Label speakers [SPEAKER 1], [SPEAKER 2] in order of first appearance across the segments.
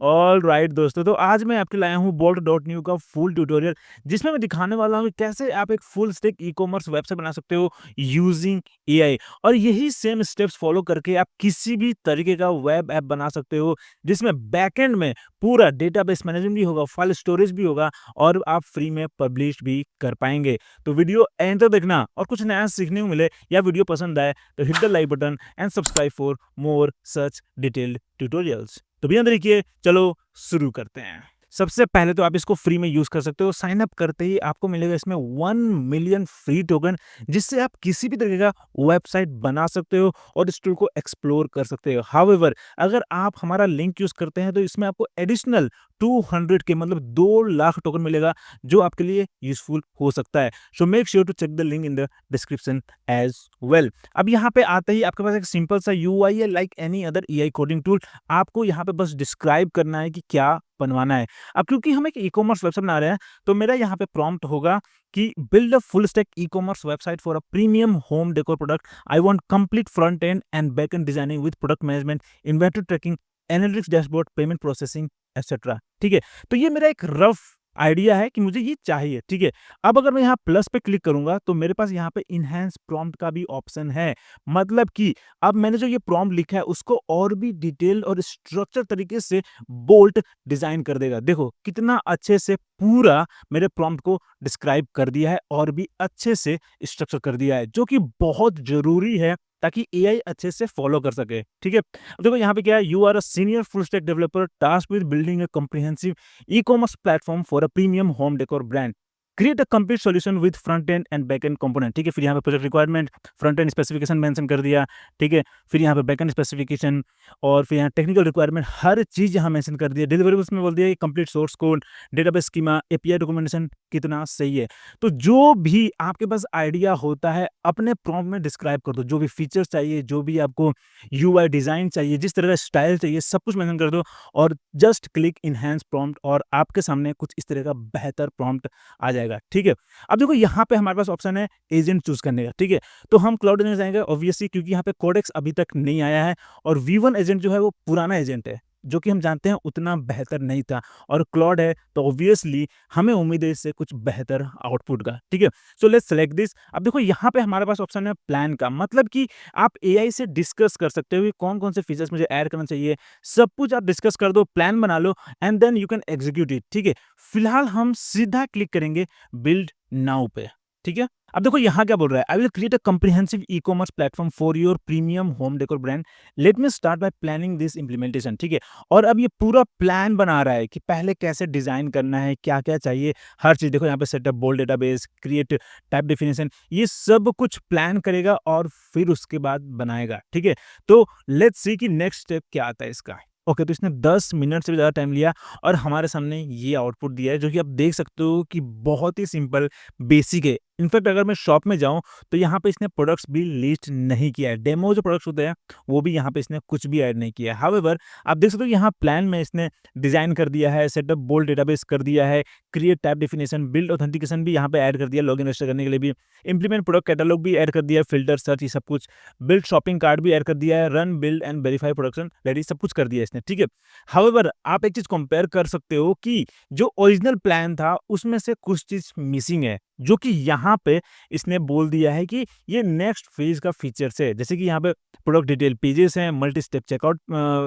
[SPEAKER 1] Alright दोस्तों, तो आज मैं आपके लाया हूँ बोल्ट डॉट न्यू का फुल ट्यूटोरियल, जिसमें मैं दिखाने वाला हूँ कि कैसे आप एक फुल स्टैक ई-कॉमर्स वेबसाइट बना सकते हो यूजिंग एआई। और यही सेम स्टेप्स फॉलो करके आप किसी भी तरीके का वेब ऐप बना सकते हो, जिसमें बैकएंड में पूरा डेटाबेस मैनेजमेंट भी होगा, फाइल स्टोरेज भी होगा और आप फ्री में पब्लिश भी कर पाएंगे। तो वीडियो एंड तक देखना और कुछ नया सीखने को मिले या वीडियो पसंद आए तो hit the like button and subscribe for more such detailed tutorials. तो बिना देरी किए चलो शुरू करते हैं। सबसे पहले तो आप इसको फ्री में यूज कर सकते हो। साइन अप करते ही आपको मिलेगा इसमें 1 मिलियन फ्री टोकन, जिससे आप किसी भी तरीके का वेबसाइट बना सकते हो और इस टूल को एक्सप्लोर कर सकते हो। हाउएवर, अगर आप हमारा लिंक यूज करते हैं तो इसमें आपको एडिशनल 200 के मतलब 2 लाख टोकन मिलेगा, जो आपके लिए यूजफुल हो सकता है। So make sure to check the link in the description as well. अब यहाँ पे आते ही आपके पास एक सिंपल सा यूआई है, like any other AI coding tool. आपको यहाँ पे बस डिस्क्राइब करना है कि क्या बनवाना है। अब क्योंकि हम एक ई-कॉमर्स वेबसाइट बना रहे हैं, तो मेरा यहाँ पे प्रॉम्प्ट होगा कि build a full stack e-commerce website for a premium home decor product. I want complete front end and back end designing with product management, inventory tracking, analytics dashboard, payment processing etcetera. ठीक है, तो ये मेरा एक rough idea है कि मुझे ये चाहिए। ठीक है, अब अगर मैं यहाँ प्लस पे क्लिक करूंगा तो मेरे पास यहाँ पे इनहैंस प्रॉम्प्ट का भी ऑप्शन है। मतलब कि अब मैंने जो ये प्रॉम्प्ट लिखा है उसको और भी डिटेल और स्ट्रक्चर तरीके से बोल्ट डिजाइन कर देगा। देखो कितना अच्छे से पूरा मेरे प्रॉम्प्ट को डिस्क्राइब कर दिया है और भी अच्छे से स्ट्रक्चर कर दिया है, जो कि बहुत जरूरी है ताकि एआई अच्छे से फॉलो कर सके। ठीक है, अब देखो यहाँ पे क्या है, you are a senior full stack developer task with building a comprehensive e-commerce platform for a premium home decor brand. Create a complete solution with front end and back end component. ठीक है, फिर यहाँ पे project requirement, front end specification mention कर दिया। ठीक है, फिर यहाँ पे बैक एंड स्पेसिफिकेशन और फिर यहाँ टेक्निकल रिक्वायरमेंट, हर चीज यहाँ मेंशन कर दिया। डिलीवरेबल्स में बोल दिया complete source code, database schema, API documentation कितना सही है। तो जो भी आपके पास आइडिया होता है अपने प्रॉम्प्ट में डिस्क्राइब कर दो। जो भी फीचर्स चाहिए, जो भी आपको यूआई डिजाइन चाहिए, जिस तरह का स्टाइल चाहिए, सब कुछ मेंशन कर दो और जस्ट क्लिक इनहैंस प्रॉम्प्ट और आपके सामने कुछ इस तरह का बेहतर प्रॉम्प्ट आ जाएगा। ठीक है, अब देखो यहाँ पे हमारे पास ऑप्शन है एजेंट चूज करने का। ठीक है, तो हम क्लाउड एजेंट जाएंगे ऑब्वियसली, क्योंकि यहाँ पे कोडेक्स अभी तक नहीं आया है और V1 एजेंट जो है वो पुराना एजेंट है, जो कि हम जानते हैं उतना बेहतर नहीं था। और क्लाउड है तो ऑब्वियसली हमें उम्मीद है इससे कुछ बेहतर आउटपुट का। ठीक है, सो लेट्स सेलेक्ट दिस। अब देखो यहाँ पे हमारे पास ऑप्शन है प्लान का, मतलब कि आप एआई से डिस्कस कर सकते हो कि कौन कौन से फीचर्स मुझे ऐड करना चाहिए। सब कुछ आप डिस्कस कर दो, प्लान बना लो and then you can execute it. ठीक है, फिलहाल हम सीधा क्लिक करेंगे बिल्ड नाउ पे। ठीक है, अब देखो यहाँ क्या बोल रहा है, I will create a comprehensive e commerce platform for your premium home decor brand, let me start by planning this implementation. ठीक है, और अब ये पूरा प्लान बना रहा है कि पहले कैसे डिजाइन करना है, क्या क्या चाहिए, हर चीज देखो यहाँ पे setup, bold database, create type definition, ये सब कुछ प्लान करेगा और फिर उसके बाद बनाएगा। ठीक है, तो लेट्स सी कि नेक्स्ट स्टेप क्या आता है इसका। ओके, तो इसने 10 मिनट से भी ज़्यादा टाइम लिया और हमारे सामने ये आउटपुट दिया है, जो कि आप देख सकते हो कि बहुत ही सिंपल बेसिक है। इनफैक्ट अगर मैं शॉप में जाऊँ तो यहाँ पे इसने प्रोडक्ट्स भी लिस्ट नहीं किया है। डेमो जो प्रोडक्ट्स होते हैं वो भी यहाँ पे इसने कुछ भी ऐड नहीं किया है। हाउएवर, आप देख सकते हो यहाँ प्लान में इसने डिज़ाइन कर दिया है, सेटअप बोल्ड डेटाबेस कर दिया है, create type definition, build authentication भी यहाँ पे ऐड कर दिया, लॉगिन रजिस्टर करने के लिए भी, इम्प्लीमेंट प्रोडक्ट कैटलॉग भी ऐड कर दिया है, फिल्टर सर्च, ये सब कुछ, बिल्ड शॉपिंग कार्ड भी ऐड कर दिया है, run build and verify production ready, सब कुछ कर दिया है इसने। ठीक है, हाउएवर आप एक चीज़ कंपेयर कर सकते हो कि जो ओरिजिनल प्लान था उसमें से कुछ चीज़ मिसिंग है, जो कि यहाँ पे इसने बोल दिया है कि ये नेक्स्ट फेज का फीचर्स है। जैसे कि यहाँ पे प्रोडक्ट डिटेल पेजेस हैं, multi step checkout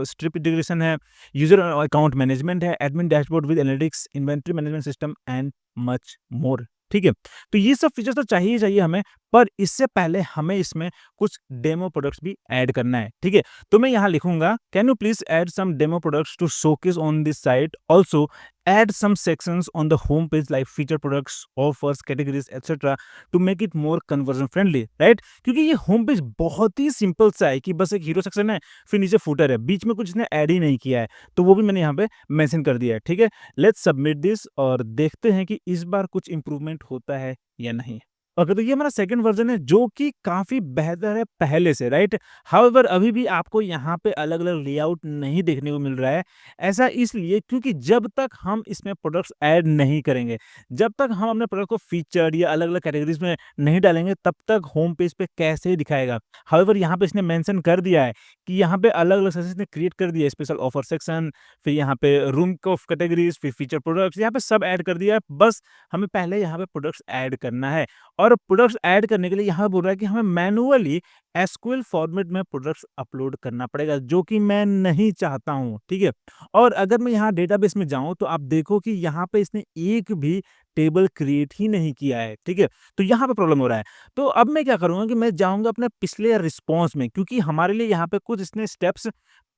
[SPEAKER 1] stripe integration है, यूजर अकाउंट मैनेजमेंट है, admin dashboard with analytics, inventory management system and much more. ठीक है, तो ये सब फीचर्स तो चाहिए ही चाहिए हमें, पर इससे पहले हमें इसमें कुछ डेमो प्रोडक्ट्स भी ऐड करना है। ठीक है, तो मैं यहाँ लिखूंगा, can you please add some demo products to showcase on this site, also add some sections on the home page like feature products, offers, categories, etc. to make it more conversion friendly, right? क्योंकि ये home page बहुत ही simple सा है कि बस एक hero section है, फिर नीचे फूटर है, बीच में कुछ इसने ऐड ही नहीं किया है, तो वो भी मैंने यहाँ पे मेंशन कर दिया है। ठीक है, लेट्स सबमिट दिस और देखते हैं कि इस बार कुछ इंप्रूवमेंट होता है या नहीं। ओके, तो ये हमारा सेकंड वर्ज़न है जो कि काफ़ी बेहतर है पहले से, राइट? हाउएवर अभी भी आपको यहाँ पे अलग-अलग लेआउट नहीं देखने को मिल रहा है। ऐसा इसलिए क्योंकि जब तक हम इसमें प्रोडक्ट्स ऐड नहीं करेंगे, जब तक हम अपने प्रोडक्ट को फीचर्ड या अलग-अलग कैटेगरीज़ में नहीं डालेंगे, तब तक होम पेज पे कैसे दिखाएगा? हाउएवर यहाँ पे इसने मेंशन कर दिया है कि यहाँ पे अलग-अलग सेक्शंस ने क्रिएट कर दिया है, स्पेशल ऑफर सेक्शन, फिर यहाँ पे रूम ऑफ कैटेगरीज़, फिर फीचर प्रोडक्ट्स, यहाँ पे सब ऐड कर दिया है। बस हमें पहले यहाँ पे प्रोडक्ट्स ऐड करना है। और प्रोडक्ट्स ऐड करने के लिए यहाँ बोल रहा है कि हमें मैनुअली एसक्यूएल फॉर्मेट में प्रोडक्ट्स अपलोड करना पड़ेगा, जो कि मैं नहीं चाहता हूँ, ठीक है? और अगर मैं यहाँ डेटाबेस में जाऊँ तो आप देखो कि यहाँ पे इसने एक भी टेबल क्रिएट ही नहीं किया है, ठीक है? तो यहाँ पे प्रॉब्लम हो रहा है। तो अब मैं क्या करूँगा कि मैं जाऊँगा अपने पिछले रिस्पॉन्स में, क्योंकि हमारे लिए यहाँ पे कुछ इसने स्टेप्स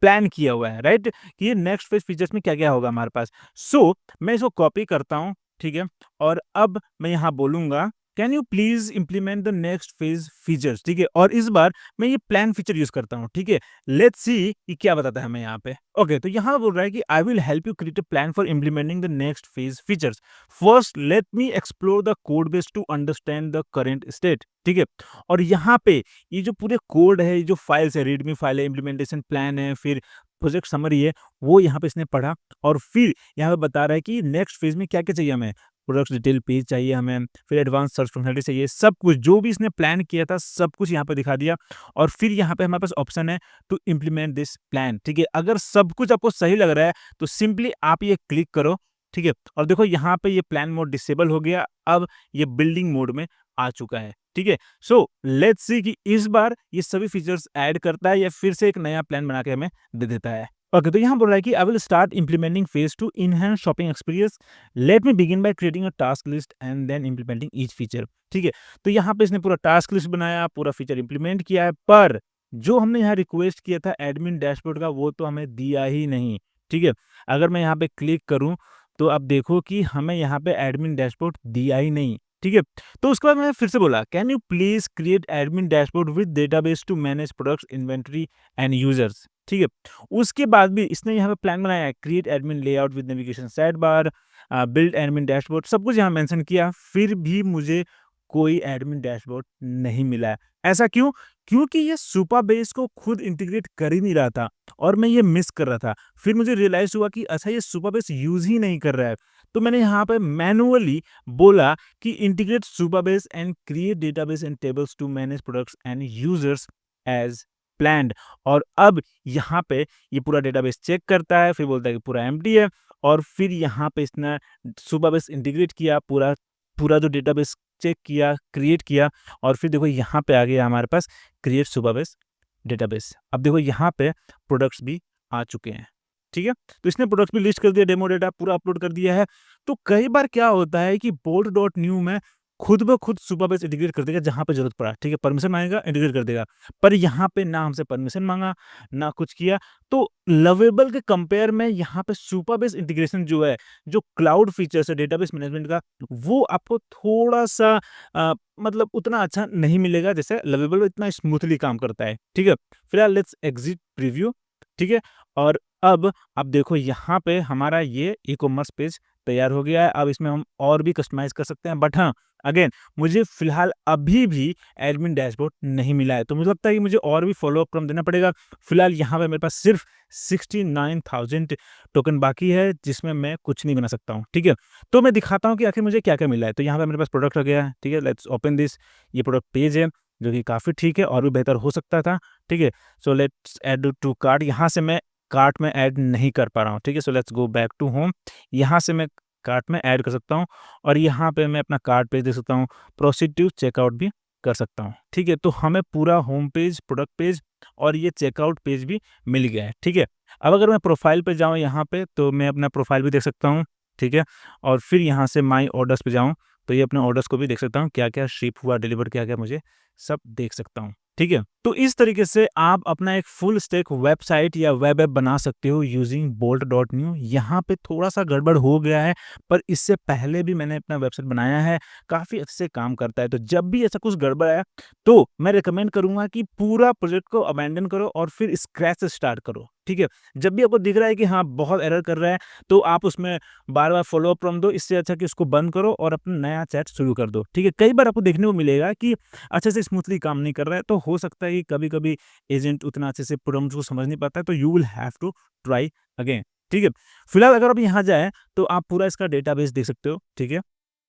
[SPEAKER 1] प्लान किया हुआ है, राइट? कि ये नेक्स्ट फेज़ फीचर्स में क्या-क्या होगा हमारे पास। सो मैं इसको कॉपी करता हूँ, ठीक है? और अब मैं यहाँ बोलूँगा, can you please implement the next phase features, ठीक है? और इस बार मैं ये प्लान फीचर यूज करता हूँ, ठीक है? लेट्स सी कि क्या बताता है हमें यहाँ पे। ओके, तो यहाँ बोल रहा है कि I will help you create a plan for implementing the next phase features. First let me explore the code base to understand the current state, ठीक है? और यहाँ पे ये जो पूरे कोड है, ये जो फाइल्स है, रीडमी फाइल है, इम्प्लीमेंटेशन प्लान है, फिर प्रोजेक्ट समरी है, वो यहाँ पे इसने पढ़ा और फिर यहाँ पे बता रहा है कि नेक्स्ट फेज में क्या-क्या चाहिए हमें। प्रोडक्ट्स डिटेल पेज चाहिए हमें, फिर एडवांस सर्च फंक्शनैलिटी चाहिए, सब कुछ जो भी इसने प्लान किया था, सब कुछ यहाँ पे दिखा दिया। और फिर यहाँ पे हमारे पास ऑप्शन है टू इम्प्लीमेंट दिस प्लान, ठीक है? अगर सब कुछ आपको सही लग रहा है, तो सिंपली आप ये क्लिक करो, ठीक है? और देखो यहाँ पे ये प्लान मोड डिसेबल हो गया, अब ये बिल्डिंग मोड में आ चुका है, ठीक है? सो लेट्स सी कि इस बार ये सभी फीचर्स ऐड करता है या फिर से एक नया प्लान बना के हमें दे देता है। ओके, तो यहाँ बोल रहा है कि I will start implementing phase two enhance shopping experience. Let me begin by creating a task list and then implementing each feature, ठीक है? तो यहाँ पे इसने पूरा टास्क लिस्ट बनाया, पूरा फीचर इम्प्लीमेंट किया है, पर जो हमने यहाँ रिक्वेस्ट किया था एडमिन डैशबोर्ड का, वो तो हमें दिया ही नहीं, ठीक है? अगर मैं यहाँ पे क्लिक करूँ, तो आप देखो कि हमें यहाँ पे एडमिन डैशबोर्ड दिया ही नहीं, ठीक है? तो उसके बाद मैंने फिर से बोला, can you please create admin dashboard with database to manage products, inventory and users, ठीक है? उसके बाद भी इसने यहाँ पे प्लान बनाया है, create admin layout with navigation side bar, build admin dashboard, सब कुछ यहाँ मेंशन किया, फिर भी मुझे कोई एडमिन डैशबोर्ड नहीं मिला है। ऐसा क्यों? क्योंकि ये सुपरबेस को खुद इंटीग्रेट कर ही नहीं रहा था और मैं ये मिस कर रहा था। फिर मुझे रियलाइज़ हुआ कि अच्छा, ये सुपरबेस यूज़ ही नहीं कर रहा है। तो मैंने यहाँ पे मैनुअली बोला कि integrate Supabase and create database and tables to manage products and users as planned. और अब यहाँ पे ये पूरा डेटाबेस चेक करता है, फिर बोलता है कि पूरा एम्प्टी है और फिर यहाँ पे इसने सुपरबेस इंटीग्रेट किया, पूरा पूरा जो डेटाबेस चेक किया, क्रिएट किया और फिर देखो यहाँ पे आ गया हमारे पास क्रिएट सुपरबेस डेटाबेस। अब देखो यहाँ पे प्रोडक्ट्स भी आ चुके हैं, ठीक है? तो इसने प्रोडक्ट्स भी लिस्ट कर दिया, डेमो डेटा पूरा अपलोड कर दिया है। तो कई बार क्या होता है कि बोल्ट डॉट न्यू में खुद ब खुद सुपरबेस इंटीग्रेट कर देगा जहाँ पे ज़रूरत पड़ा, ठीक है? परमिशन माँगेगा, इंटीग्रेट कर देगा। पर यहाँ पे ना हमसे परमिशन माँगा, ना कुछ किया। तो लवेबल के कंपेयर में यहाँ पे सुपरबेस इंटीग्रेशन जो है, जो क्लाउड फीचर्स है डेटाबेस मैनेजमेंट का, वो आपको थोड़ा-सा मतलब उतना अच्छा नहीं मिलेगा जैसे लवेबल इतना स्मूथली काम करता है, ठीक है? फिलहाल लेट्स एग्जिट प्रीव्यू, ठीक है? और अब आप देखो यहाँ पे हमारा ये ई-कॉमर्स पेज तैयार हो गया है। अब इसमें हम और भी कस्टमाइज़ कर सकते हैं, बट हाँ, अगेन मुझे फिलहाल अभी भी एडमिन डैशबोर्ड नहीं मिला है, तो मुझे लगता है कि मुझे और भी फ़ॉलो अप क्रम देना पड़ेगा। फिलहाल यहाँ पे मेरे पास सिर्फ 69,000 टोकन बाकी है, जिसमें मैं कुछ नहीं बना सकता हूँ, ठीक है? तो मैं दिखाता हूँ कि आखिर मुझे क्या-क्या मिला है। तो यहाँ पे मेरे पास प्रोडक्ट आ गया है, ठीक है? Let's open this. ये प्रोडक्ट पेज है, जो कि काफ़ी ठीक है और भी बेहतर हो सकता था, ठीक है? So let's add to cart. यहाँ से मैं कार्ट में ऐड नहीं कर पा रहा हूँ, ठीक है? So let's go back to home. यहाँ से मैं कार्ट में ऐड कर सकता हूँ और यहाँ पे मैं अपना कार्ट पेज देख सकता हूँ, प्रोसीड टू चेकआउट भी कर सकता हूँ, ठीक है? तो हमें पूरा होम पेज, प्रोडक्ट पेज और ये चेकआउट पेज भी मिल गया है, ठीक है? अब अगर मैं प्रोफाइल पे जाऊँ यहाँ पे, तो मैं अपना प्रोफाइल भी देख सकता हूँ, ठीक है? और फिर यहाँ से माय ऑर्डर्स पे जाऊँ, तो ये अपने ऑर्डर्स को भी देख सकता हूँ, क्या-क्या शिप हुआ, डिलीवर किया गया, मुझे सब देख सकता हूँ, ठीक है? तो इस तरीके से आप अपना एक फुल स्टैक वेबसाइट या वेब ऐप बना सकते हो यूजिंग बोल्ट डॉट न्यू। यहाँ पे थोड़ा-सा गड़बड़ हो गया है, पर इससे पहले भी मैंने अपना वेबसाइट बनाया है, काफ़ी अच्छे से काम करता है। तो जब भी ऐसा कुछ गड़बड़ आया, तो मैं रिकमेंड करूँगा कि पूरा प्रोजेक्ट को अबैंडन करो और फिर स्क्रैच से स्टार्ट करो, ठीक है? जब भी आपको दिख रहा है कि हाँ, बहुत एरर कर रहा है, तो आप उसमें बार-बार फ़ॉलो अप प्रॉम्प्ट दो, इससे अच्छा कि उसको बंद करो और अपना नया चैट शुरू कर दो, ठीक है? कई बार आपको देखने को मिलेगा कि अच्छे से स्मूथली काम नहीं कर रहा है, तो हो सकता है कि कभी-कभी एजेंट उतना अच्छे से प्रॉम्प्ट्स को समझ नहीं पाता है, तो you will have to try again, ठीक है? फिलहाल अगर आप यहाँ जाएँ, तो आप पूरा इसका डेटाबेस देख सकते हो, ठीक है?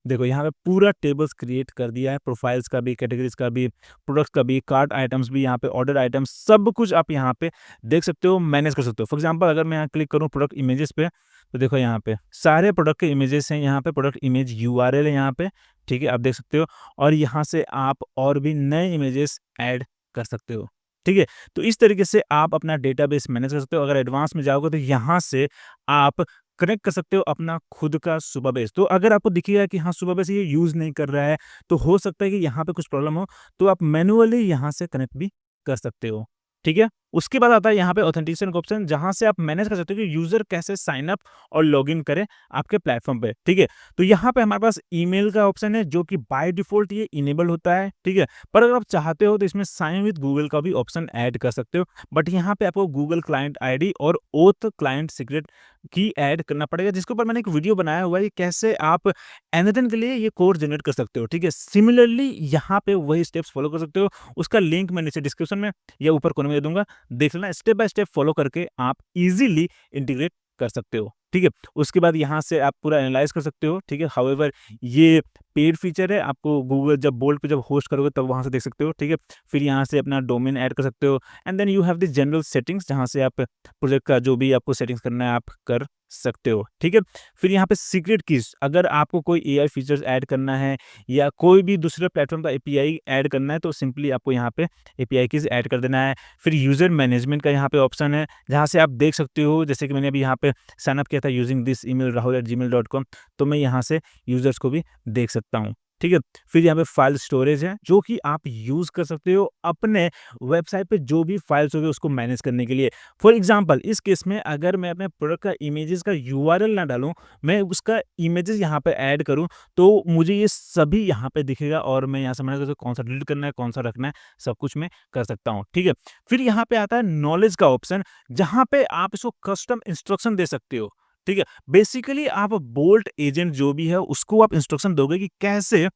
[SPEAKER 1] देखो यहाँ पे पूरा टेबल्स क्रिएट कर दिया है, प्रोफाइल्स का भी, कैटेगरीज़ का भी, प्रोडक्ट्स का भी, कार्ट आइटम्स भी, यहाँ पे ऑर्डर आइटम्स, सब कुछ आप यहाँ पे देख सकते हो, मैनेज कर सकते हो। फॉर एग्ज़ाम्पल अगर मैं यहाँ क्लिक करूँ प्रोडक्ट इमेजेस पे, तो देखो यहाँ पे सारे प्रोडक्ट के इमेजेस हैं, यहाँ पे प्रोडक्ट इमेज यूआरएल है यहाँ पे, ठीक है? आप देख सकते हो और यहाँ से आप और भी नए इमेजेस ऐड कर सकते हो, ठीक है? तो इस तरीके से आप अपना डेटाबेस मैनेज कर सकते हो। अगर एडवांस में जाओगे तो यहाँ से आप कनेक्ट कर सकते हो अपना खुद का सुपरबेस। तो अगर आपको दिखेगा कि हाँ, सुपरबेस ये यूज़ नहीं कर रहा है, तो हो सकता है कि यहाँ पे कुछ प्रॉब्लम हो, तो आप मैन्युअली यहाँ से कनेक्ट भी कर सकते हो, ठीक है? उसके बाद आता है यहाँ पे ऑथेंटिकेशन का ऑप्शन, जहाँ से आप मैनेज कर सकते हो कि यूज़र कैसे साइन अप और लॉगिन करे आपके प्लेटफ़ॉर्म पे, ठीक है? तो यहाँ पे हमारे पास ईमेल का ऑप्शन है, जो कि बाय डिफ़ॉल्ट ये इनेबल होता है, ठीक है? पर अगर आप चाहते हो तो इसमें साइन विद गूगल का भी ऑप्शन ऐड कर सकते हो, बट यहाँ पे आपको गूगल क्लाइंट आईडी और ओथ क्लाइंट सीक्रेट की ऐड करना पड़ेगा, जिसके ऊपर मैंने एक वीडियो बनाया हुआ है कि कैसे आप एनालिटिक्स के लिए ये कोड जनरेट कर सकते हो, ठीक है? सिमिलरली यहाँ पे वही स्टेप्स फॉलो कर सकते हो, उसका लिंक मैं नीचे डिस्क्रिप्शन में या ऊपर कोने में दे दूँगा, देख लेना। स्टेप बाय स्टेप फॉलो करके आप इज़िली इंटीग्रेट कर सकते हो, ठीक है? उसके बाद यहाँ से आप पूरा एनालाइज़ कर सकते हो, ठीक है? हाउएवर ये पेड फीचर है, आपको गूगल जब बोल्ट पे जब होस्ट करोगे तब वहाँ से देख सकते हो, ठीक है? फिर यहाँ से अपना डोमेन ऐड कर सकते हो and then you have the general settings, जहाँ से आप प्रोजेक्ट का जो भी आपको सेटिंग्स करना है आप कर सकते हो, ठीक है? फिर यहाँ पे सीक्रेट कीज़, अगर आपको कोई एआई फीचर्स ऐड करना है या कोई भी दूसरे प्लेटफ़ॉर्म का एपीआई ऐड करना है, तो सिंपली आपको यहाँ पे एपीआई कीज़ ऐड कर देना है। फिर यूज़र मैनेजमेंट का यहाँ पे ऑप्शन है, जहाँ से आप देख सकते हो, जैसे कि मैंने अभी यहाँ पे साइन अप किया था यूजिंग दिस ईमेल rahul@gmail.com, तो मैं यहाँ से यूज़र्स को भी देख सकता हूँ, ठीक है? फिर यहाँ पे फाइल स्टोरेज है, जो कि आप यूज़ कर सकते हो अपने वेबसाइट पे जो भी फाइल्स होंगे उसको मैनेज करने के लिए। फॉर एग्ज़ाम्पल इस केस में अगर मैं अपने प्रोडक्ट का इमेजेस का यूआरएल ना डालूँ, मैं उसका इमेजेस यहाँ पे ऐड करूँ, तो मुझे ये सभी यहाँ पे दिखेगा और मैं यहाँ से मैनेज कर सकता हूँ, कौन सा डिलीट करना है, कौन सा रखना है, सब कुछ मैं कर सकता हूँ, ठीक है? फिर यहाँ पे आता है नॉलेज का ऑप्शन, जहाँ पे आप इसको कस्टम इंस्ट्रक्शन दे सकते हो, ठीक है? बेसिकली आप बोल्ट एजेंट जो भी है उसको आप इंस्ट्रक्शन दोगे कि कैसे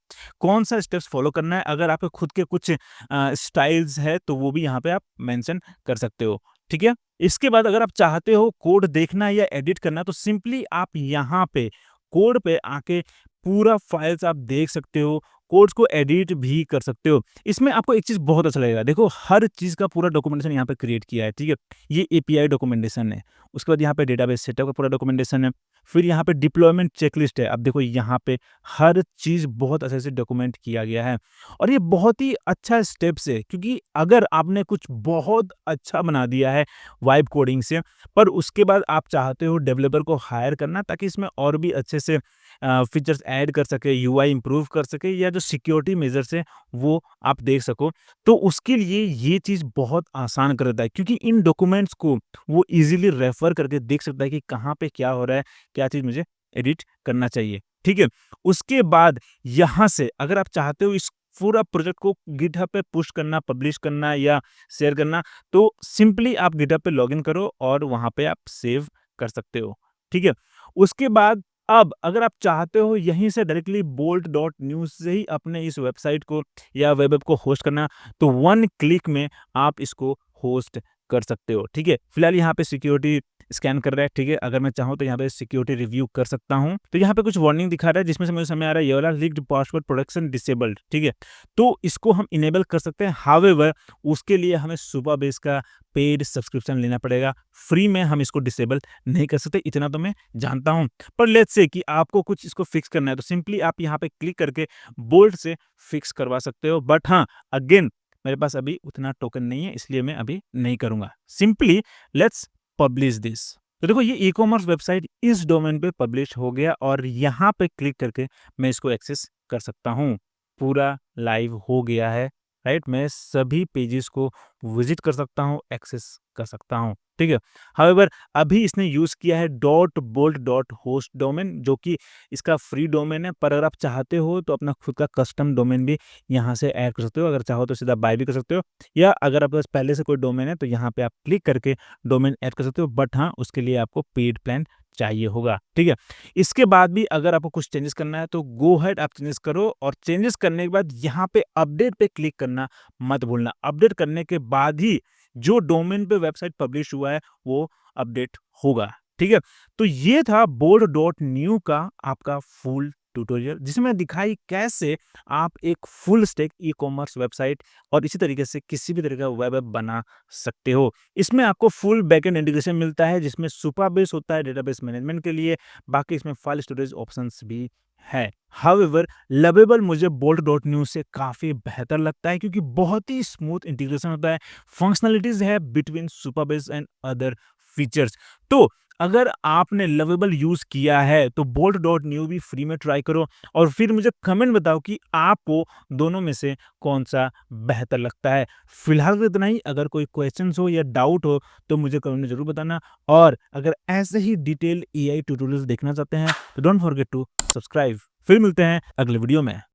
[SPEAKER 1] कौन-सा स्टेप्स फॉलो करना है। अगर आपके खुद के कुछ स्टाइल्स है तो वो भी यहाँ पे आप मेंशन कर सकते हो, ठीक है? इसके बाद अगर आप चाहते हो कोड देखना या एडिट करना, तो सिंपली आप यहाँ पे कोड पे आके पूरा फाइल्स आप देख सकते हो, कोड्स को एडिट भी कर सकते हो। इसमें आपको एक चीज़ बहुत अच्छा लगेगा, देखो हर चीज़ का पूरा डॉक्यूमेंटेशन यहाँ पे क्रिएट किया है, ठीक है? ये एपीआई डॉक्यूमेंटेशन है, उसके बाद यहाँ पे डेटाबेस सेटअप का पूरा डॉक्यूमेंटेशन है, फिर यहाँ पे डिप्लॉयमेंट चेकलिस्ट है। अब देखो यहाँ पे हर चीज़ बहुत अच्छे से डॉक्यूमेंट किया गया है और ये बहुत ही अच्छा स्टेप्स है, क्योंकि अगर आपने कुछ बहुत अच्छा बना दिया है वाइब कोडिंग से, पर उसके बाद आप चाहते हो डेवलपर को हायर करना ताकि इसमें और भी अच्छे से फीचर्स ऐड कर सके, यूआई इम्प्रूव कर सके या जो सिक्योरिटी मेजर्स है वो आप देख सको, तो उसके लिए ये चीज़ बहुत आसान कर देता है, क्योंकि इन डॉक्यूमेंट्स को वो इजीली रेफर करके देख सकता है कि कहाँ पे क्या हो रहा है, क्या चीज़ मुझे एडिट करना चाहिए, ठीक है? उसके बाद यहाँ से अगर आप चाहते हो इस पूरा प्रोजेक्ट को गिटहब पे पुश करना, पब्लिश करना या शेयर करना, तो सिंपली आप गिटहब पे लॉगिन करो और वहाँ पे आप सेव कर सकते हो, ठीक है? उसके बाद अब अगर आप चाहते हो यहीं से डायरेक्टली bolt.news से ही अपने इस वेबसाइट को या वेब ऐप को होस्ट करना, तो 1 क्लिक में आप इसको होस्ट कर सकते हो, ठीक है? फिलहाल यहाँ पे सिक्योरिटी स्कैन कर रहा है, ठीक है? अगर मैं चाहूँ तो यहाँ पे सिक्योरिटी रिव्यू कर सकता हूँ। तो यहाँ पे कुछ वार्निंग दिखा रहा है, जिसमें से मुझे समझ में आ रहा है ये वाला लीक्ड पासवर्ड प्रोटेक्शन डिसेबल्ड, ठीक है? तो इसको हम इनेबल कर सकते हैं। हाउएवर उसके लिए हमें सुपरबेस का पेड सब्सक्रिप्शन लेना पड़ेगा। फ्री में हम इसको डिसेबल नहीं कर सकते, इतना तो मैं जानता हूँ। पर लेट्स से कि आपको कुछ इसको फिक्स करना है, तो सिंपली आप यहाँ पे क्लिक करके बोल्ट से फिक्स करवा सकते हो। बट हाँ, अगेन मेरे पास अभी उतना टोकन नहीं है, इसलिए मैं अभी नहीं करूँगा। Simply let's publish this. तो देखो ये ई-कॉमर्स वेबसाइट इस डोमेन पे पब्लिश हो गया और यहाँ पे क्लिक करके मैं इसको एक्सेस कर सकता हूँ। पूरा लाइव हो गया है। राइट? मैं सभी पेजेस को विज़िट कर सकता हूँ, एक्सेस कर सकता हूँ, ठीक है? हाउएवर अभी इसने यूज़ किया है .bolt.host डोमेन जो कि इसका फ्री डोमेन है, पर अगर आप चाहते हो तो अपना खुद का कस्टम डोमेन भी यहाँ से ऐड कर सकते हो। अगर चाहो तो सीधा बाय भी कर सकते हो, या अगर आपके पास पहले से कोई डोमेन है तो यहाँ पे आप क्लिक करके डोमेन ऐड कर सकते हो, बट हाँ, उसके लिए आपको पेड प्लान चाहिए होगा, ठीक है? इसके बाद भी अगर आपको कुछ चेंजेस करना है तो गो अहेड आप चेंजेस करो, और चेंजेस करने के बाद यहाँ पे अपडेट पे क्लिक करना मत भूलना। अपडेट करने के बाद ही जो डोमेन पे वेबसाइट पब्लिश हुआ है वो अपडेट होगा, ठीक है? तो ये था बोल्ड डॉट न्यू का आपका फुल ट्यूटोरियल, जिसमें दिखाई कैसे आप एक फुल स्टैक ई-कॉमर्स वेबसाइट और इसी तरीके से किसी भी तरह का वेब ऐप बना सकते हो। इसमें आपको फुल बैकएंड इंटीग्रेशन मिलता है, जिसमें सुपरबेस होता है डेटाबेस मैनेजमेंट के लिए, बाकी इसमें फाइल स्टोरेज ऑप्शंस भी है। हाउएवर लवेबल मुझे बोल्ट डॉट न्यू से काफ़ी बेहतर लगता है, क्योंकि बहुत ही स्मूथ इंटीग्रेशन होता है, फंक्शनैलिटीज़ है बिटवीन सुपरबेस एंड अदर फीचर्स। तो अगर आपने लवेबल यूज़ किया है तो बोल्ट डॉट न्यू भी फ्री में ट्राई करो, और फिर मुझे कमेंट बताओ कि आपको दोनों में से कौन-सा बेहतर लगता है। फिलहाल तो इतना ही, अगर कोई क्वेश्चंस हो या डाउट हो तो मुझे कमेंट में ज़रूर बताना, और अगर ऐसे ही डिटेल एआई ट्यूटोरियल्स देखना चाहते हैं तो डोंट फॉरगेट टू सब्सक्राइब। फिर मिलते हैं अगले वीडियो में।